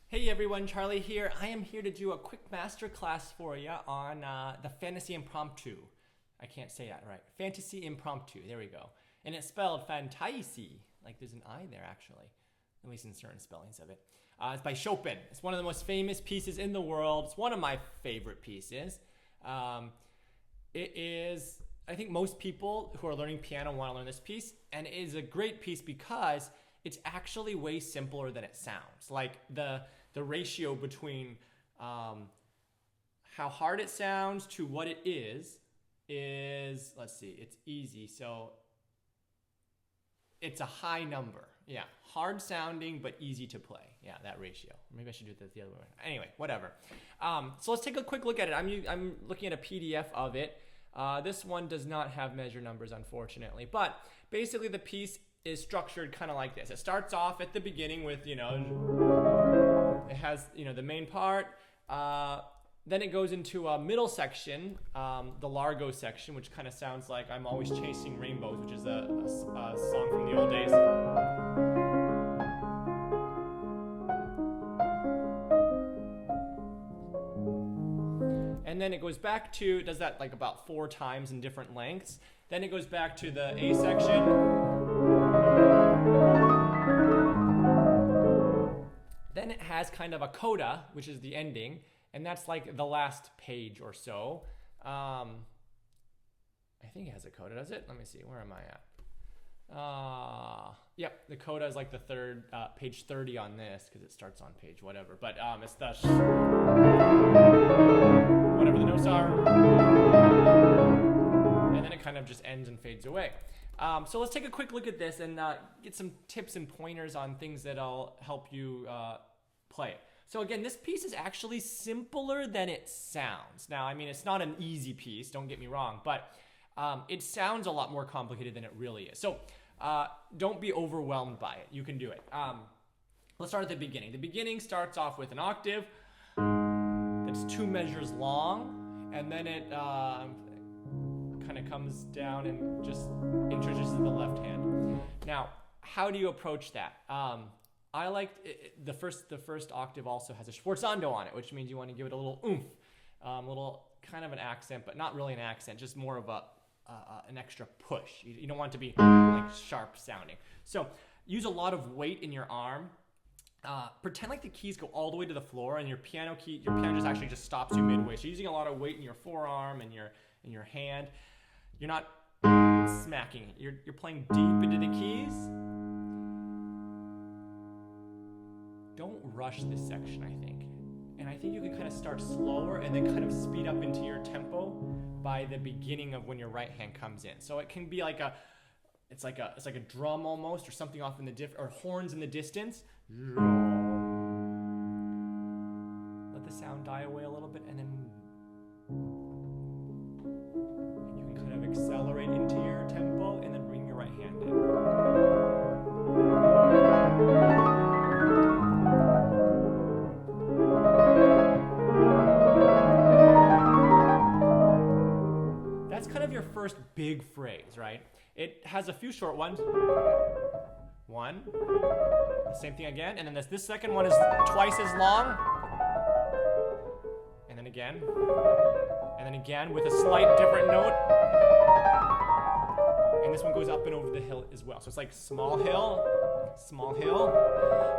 Hey everyone, Charlie here. I am here to do a quick masterclass for you on the Fantaisie Impromptu. I can't say that right. Fantaisie Impromptu, there we go. And it's spelled Fantaisie, like there's an I there actually, at least in certain spellings of it. It's by Chopin. It's one of the most famous pieces in the world. It's one of my favorite pieces. It is, I think most people who are learning piano want to learn this piece, and it is a great piece because it's actually way simpler than it sounds. Like the ratio between how hard it sounds to what it is, let's see, it's easy. So it's a high number. Yeah, hard sounding, but easy to play. Yeah, that ratio. Maybe I should do it the other way. Anyway, whatever. So let's take a quick look at it. I'm looking at a PDF of it. This one does not have measure numbers, unfortunately. But basically the piece is structured kind of like this. It starts off at the beginning with, it has, the main part. Then it goes into a middle section, the largo section, which kind of sounds like I'm Always Chasing Rainbows, which is a song from the old days. And then it goes back to, does that like about 4 times in different lengths. Then it goes back to the A section. Then it has kind of a coda, which is the ending, and that's like the last page or so. I think it has a coda, does it? Let me see, where am I at? Yep, the coda is like the third, page 30 on this, because it starts on page whatever, but it's the whatever the notes are, and then it kind of just ends and fades away. So let's take a quick look at this and get some tips and pointers on things that'll help you play it. So again, this piece is actually simpler than it sounds. Now, I mean, it's not an easy piece, don't get me wrong, but it sounds a lot more complicated than it really is. So don't be overwhelmed by it. You can do it. Let's start at the beginning. The beginning starts off with an octave that's 2 measures long, and then it kind of comes down and just introduces the left hand. Now, how do you approach that? I like the first octave also has a sforzando on it, which means you want to give it a little oomph, little kind of an accent, but not really an accent, just more of an extra push. You don't want it to be like sharp sounding. So use a lot of weight in your arm. Pretend like the keys go all the way to the floor, and your piano just actually just stops you midway. So you're using a lot of weight in your forearm and your hand. You're not smacking it. You're playing deep into the keys. Don't rush this section, I think. And I think you can kind of start slower and then kind of speed up into your tempo by the beginning of when your right hand comes in. So it can be like it's like a drum almost, or something off in the or horns in the distance. Let the sound die away a little bit, and then you can kind of accelerate into your tempo and then bring your right hand in. That's kind of your first big phrase, right? It has a few short ones. One, the same thing again, and then this second one is twice as long. And then again with a slight different note. And this one goes up and over the hill as well. So it's like small hill,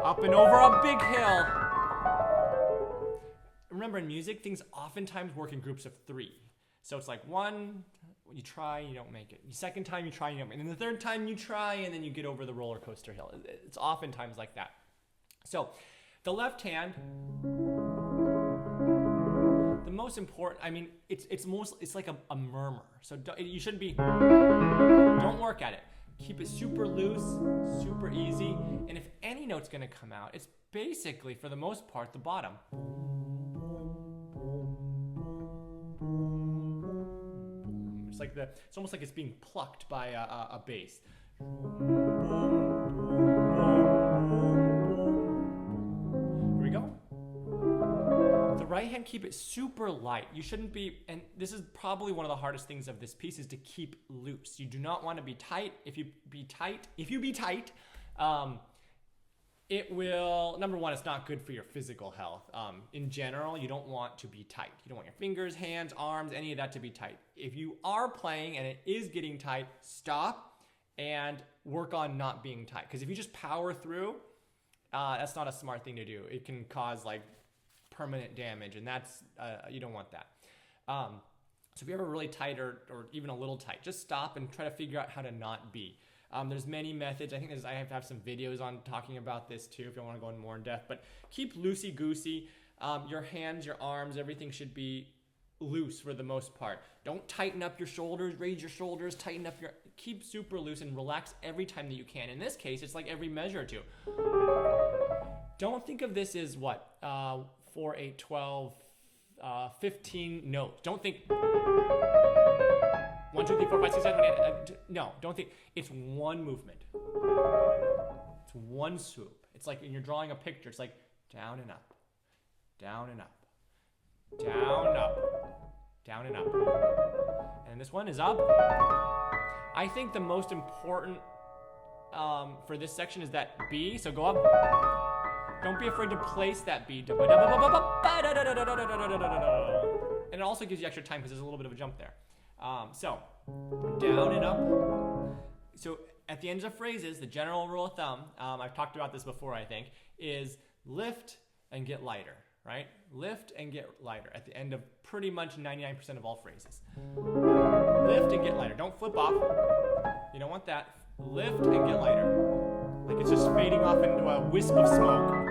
up and over a big hill. Remember, in music, things oftentimes work in groups of 3. So it's like 1, you try, you don't make it. The second time you try, you don't make it. And the third time you try, and then you get over the roller coaster hill. It's oftentimes like that. So the left hand, the most important, I mean, it's like a murmur. So you shouldn't be, don't work at it. Keep it super loose, super easy. And if any note's gonna come out, it's basically, for the most part, the bottom. It's almost like it's being plucked by a bass. Here we go. The right hand, keep it super light. You shouldn't be, and this is probably one of the hardest things of this piece, is to keep loose. You do not want to be tight. If you be tight, it will, number one, it's not good for your physical health. In general, you don't want to be tight. You don't want your fingers, hands, arms, any of that to be tight. If you are playing and it is getting tight, stop and work on not being tight. Because if you just power through, that's not a smart thing to do. It can cause like permanent damage, and that's, you don't want that. So if you're ever really tight or even a little tight, just stop and try to figure out how to not be. There's many methods. I think I have some videos on talking about this too if you want to go in more in depth. But keep loosey-goosey. Your hands, your arms, everything should be loose for the most part. Don't tighten up your shoulders, raise your shoulders, tighten up your... Keep super loose and relax every time that you can. In this case, it's like every measure or two. Don't think of this as what? 4, 8, 12, 15 notes. Don't think... 1, 2, 3, 4, 5, 6, 7, 8. No, don't think. It's one movement. It's one swoop. It's like when you're drawing a picture. It's like down and up, down and up, down, up, down and up. And this one is up. I think the most important for this section is that B. So go up. Don't be afraid to place that B. And it also gives you extra time because there's a little bit of a jump there. So, down and up. So, at the ends of phrases, the general rule of thumb, I've talked about this before, I think, is lift and get lighter, right? Lift and get lighter at the end of pretty much 99% of all phrases. Lift and get lighter. Don't flip off. You don't want that. Lift and get lighter. Like it's just fading off into a wisp of smoke.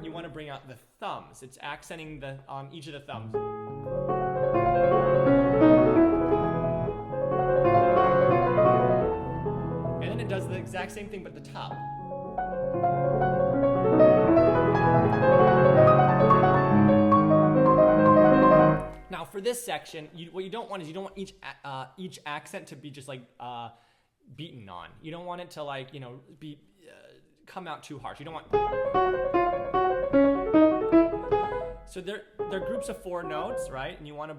You want to bring out the thumbs. It's accenting on each of the thumbs. And then it does the exact same thing but the top. Now for this section, what you don't want is you don't want each accent to be just like beaten on. You don't want it to like, you know, be come out too harsh. You don't want... So they're groups of 4 notes, right? And you want to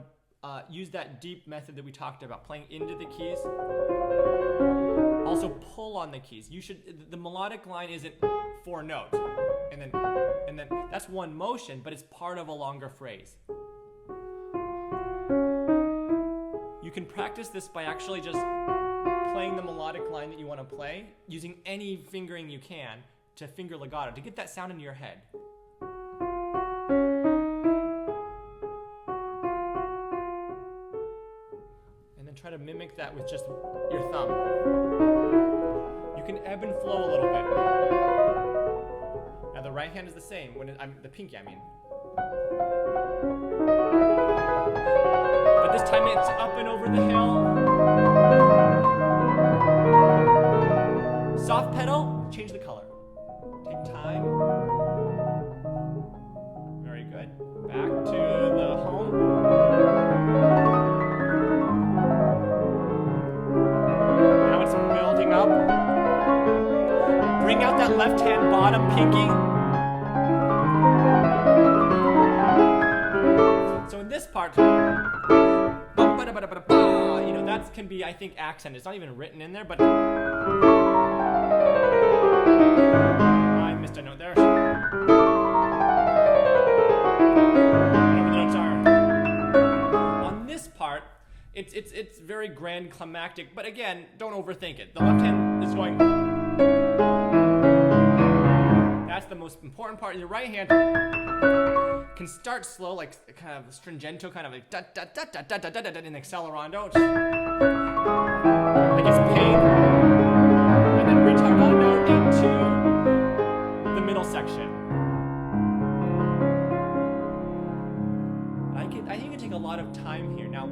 use that deep method that we talked about, playing into the keys. Also pull on the keys. The melodic line isn't 4 notes, and then that's one motion, but it's part of a longer phrase. You can practice this by actually just playing the melodic line that you want to play, using any fingering you can to finger legato, to get that sound into your head. Try to mimic that with just your thumb. You can ebb and flow a little bit. Now the right hand is the same. The pinky, I mean. But this time it's up and over the hill. Soft pedal, change the color. Take time. Very good. Back to the home. Up. Bring out that left hand bottom pinky. So in this part, you know, that can be, I think, accent. It's not even written in there, but I missed a note there. Whatever the notes are. On this part, it's very grand climactic, but again, don't overthink it. The left hand is going. That's the most important part. Your right hand can start slow, like kind of stringento, kind of like da da da da da da da da in accelerando, like it's pain, and then retardando into the middle section. I think it can take a lot of time here. Now,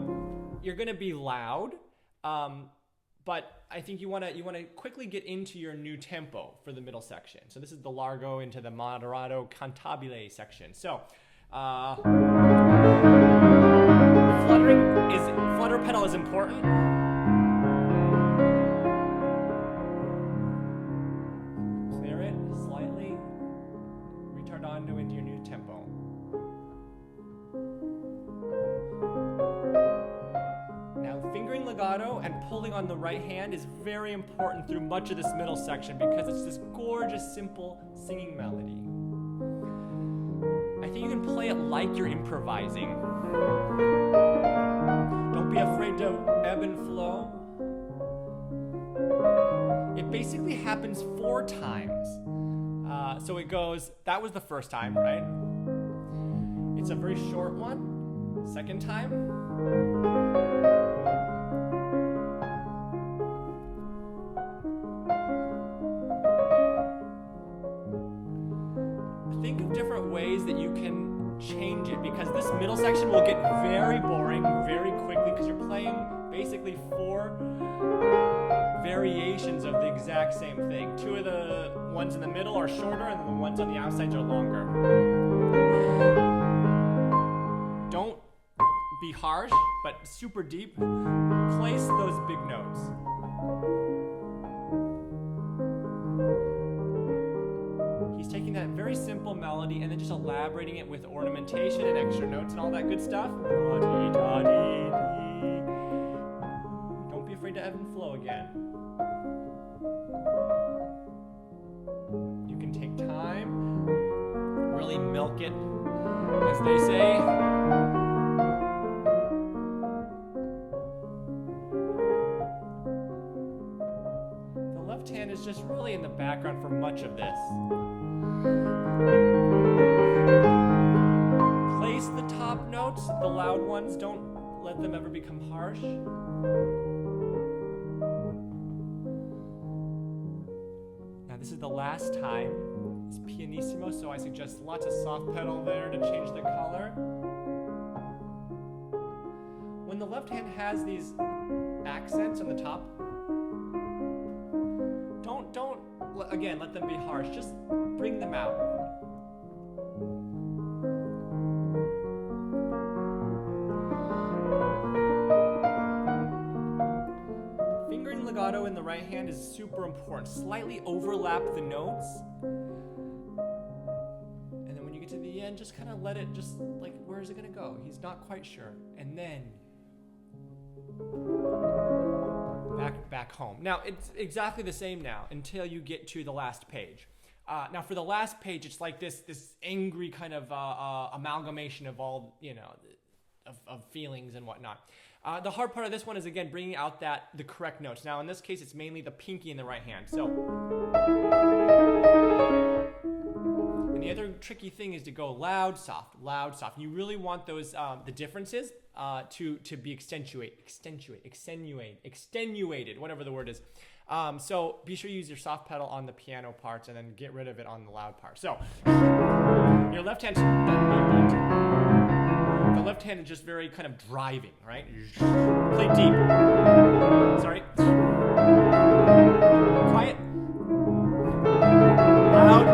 you're going to be loud, but I think you want to quickly get into your new tempo for the middle section. So this is the largo into the moderato cantabile section. So flutter pedal is important. Clear it slightly, retardando into your new tempo. legato and pulling on the right hand is very important through much of this middle section because it's this gorgeous, simple singing melody. I think you can play it like you're improvising. Don't be afraid to ebb and flow. It basically happens 4 times. So it goes, that was the first time, right? It's a very short one. Second time. Think of different ways that you can change it because this middle section will get very boring very quickly because you're playing basically 4 variations of the exact same thing. 2 of the ones in the middle are shorter and then the ones on the outsides are longer. Don't be harsh, but super deep. Place those big notes. He's taking that very simple melody and then just elaborating it with ornamentation and extra notes and all that good stuff. Don't be afraid to ebb and flow again. You can take time, really milk it, as they say. The left hand is just really in the background for much of this. Place the top notes, the loud ones, don't let them ever become harsh. Now this is the last time. It's pianissimo, so I suggest lots of soft pedal there to change the color. When the left hand has these accents on the top, don't again let them be harsh, just bring them out. Fingering legato in the right hand is super important. Slightly overlap the notes. And then when you get to the end, just kind of let it just like, where is it going to go? He's not quite sure. And then back home. Now, it's exactly the same now until you get to the last page. Now, for the last page, it's like this angry kind of amalgamation of all, of feelings and whatnot. The hard part of this one is, again, bringing out the correct notes. Now, in this case, it's mainly the pinky in the right hand. So, and the other tricky thing is to go loud, soft, loud, soft. You really want those, the differences to be extenuated, whatever the word is. So be sure you use your soft pedal on the piano parts and then get rid of it on the loud part. So your left hand, the left hand is just very kind of driving, right? Play deep. Sorry. Quiet. Loud.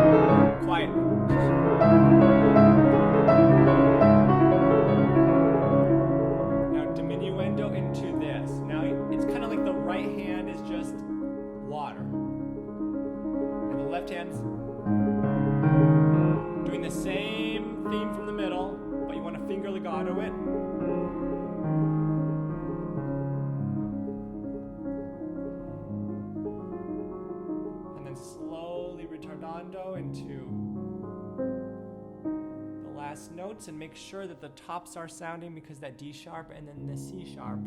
Quiet. Now diminuendo into this. Now it's kind of like the right hand is just water. And the left hand's doing the same theme from the middle, but you want to finger legato it. And then slowly ritardando into the last notes and make sure that the tops are sounding because that D sharp and then the C sharp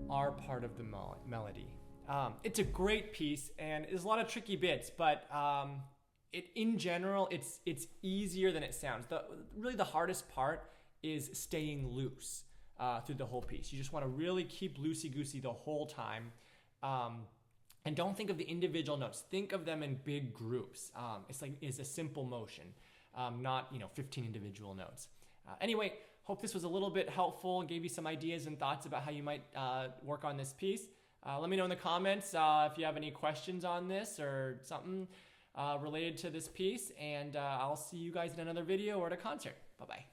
are part of the melody. It's a great piece and there's a lot of tricky bits, but in general, it's easier than it sounds. Really the hardest part is staying loose through the whole piece. You just want to really keep loosey-goosey the whole time. And don't think of the individual notes. Think of them in big groups. It's a simple motion, not 15 individual notes. Anyway, hope this was a little bit helpful, gave you some ideas and thoughts about how you might work on this piece. Let me know in the comments if you have any questions on this or something related to this piece, and I'll see you guys in another video or at a concert. Bye-bye.